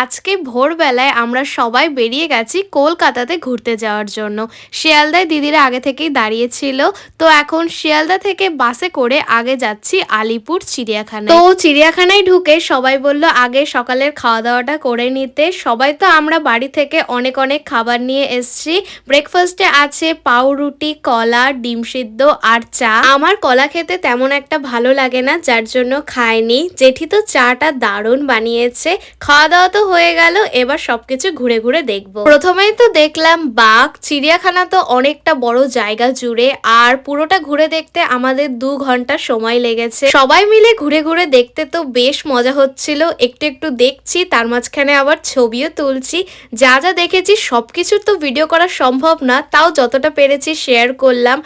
আজকে ভোরবেলায় আমরা সবাই বেরিয়ে গেছি কলকাতাতে ঘুরতে যাওয়ার জন্য। শিয়ালদায় দিদিরা আগে থেকেই দাঁড়িয়েছিল। তো এখন শিয়ালদা থেকে বাসে করে আগে যাচ্ছি আলিপুর চিড়িয়াখানায়। তো চিড়িয়াখানায় ঢুকে সবাই বলল আগে সকালের খাওয়া দাওয়াটা করে নিতে। সবাই তো আমরা বাড়ি থেকে অনেক অনেক খাবার নিয়ে এসছি। ব্রেকফাস্টে আছে পাউরুটি, কলা, ডিম সিদ্ধ আর চা। আমার কলা খেতে তেমন একটা ভালো লাগে না, যার জন্য খাইনি। জেঠি তো চাটা দারুণ বানিয়েছে। খাওয়া দাওয়া তো হয়ে গেল, এবার সবকিছু ঘুরে ঘুরে দেখবো। প্রথমেই তো দেখলাম বাঘ। চিড়িয়াখানা তো অনেকটা বড় জায়গা জুড়ে, আর পুরোটা ঘুরে দেখতে আমাদের 2 ঘন্টা সময় লেগেছে। সবাই মিলে ঘুরে ঘুরে দেখতে তো বেশ মজা হচ্ছিল। একটু একটু দেখছি, তার মাঝখানে আবার ছবিও তুলছি। যা যা দেখেছি সবকিছু তো ভিডিও করা সম্ভব না, তাও যতটা পেরেছি শেয়ার করলাম।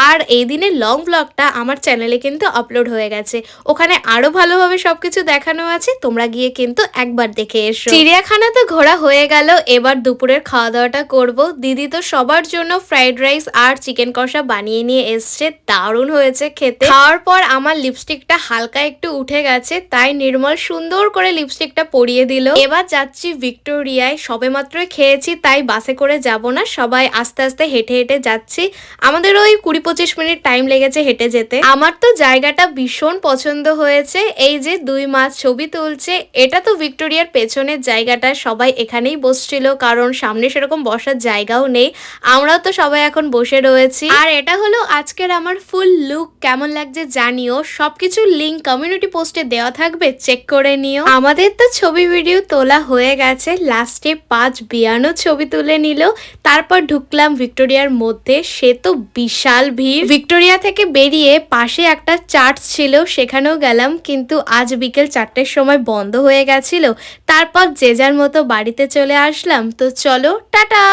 আর এই দিনের লং ব্লগটা আমার চ্যানেলে কিন্তু আপলোড হয়ে গেছে, ওখানে আরো ভালোভাবে সবকিছু দেখানো আছে, তোমরা গিয়ে কিন্তু একবার দেখে এসো। চিড়িয়াখানা তো ঘোরা হয়ে গেল, এবার দুপুরের খাওয়া দাওয়াটা করব। দিদি তো সবার জন্য ফ্রাইড রাইস আর চিকেন কষা বানিয়ে নিয়ে এসছে, দারুণ হয়েছে খেতে। খাওয়ার পর আমার লিপস্টিকটা হালকা একটু উঠে গেছে, তাই নির্মল সুন্দর করে লিপস্টিকটা পরিয়ে দিল। এবার যাচ্ছি ভিক্টোরিয়ায়। সবে মাত্রই খেয়েছি, তাই বাসে করে যাব না, সবাই আস্তে আস্তে হেঁটে হেঁটে যাচ্ছি। আমাদের ওই 20-25 মিনিট টাইম লেগেছে হেঁটে যেতে। আমার তো জায়গাটা ভীষণ পছন্দ হয়েছে। এই যে 2 মাছ ছবি তুলছে, এটা তো ভিক্টোরিয়ার পেছনের জায়গাটা। সবাই এখানেই বসছিল, কারণ সামনে সেরকম বসার জায়গাও নেই। আমরাও তো সবাই এখন বসে রয়েছি। আর এটা হলো আজকের আমার ফুল লুক। কেমন লাগছে জানিও। সবকিছু লিঙ্ক কমিউনিটি পোস্টে দেওয়া থাকবে, চেক করে নিও। আমাদের তো ছবি ভিডিও তোলা হয়ে গেছে, লাস্টে 5 বিয়ানো ছবি তুলে নিল। তারপর ঢুকলাম ভিক্টোরিয়ার মধ্যে। সে তো বিশাল ভিড়। ভিক্টোরিয়া থেকে বেরিয়ে পাশে একটা চার্চ ছিল, সেখানেও গেলাম, কিন্তু আজ বিকেল 4টের সময় বন্ধ হয়ে গেছিল। তারপর যে যার মতো বাড়িতে চলে আসলাম। তো চলো, টাটা।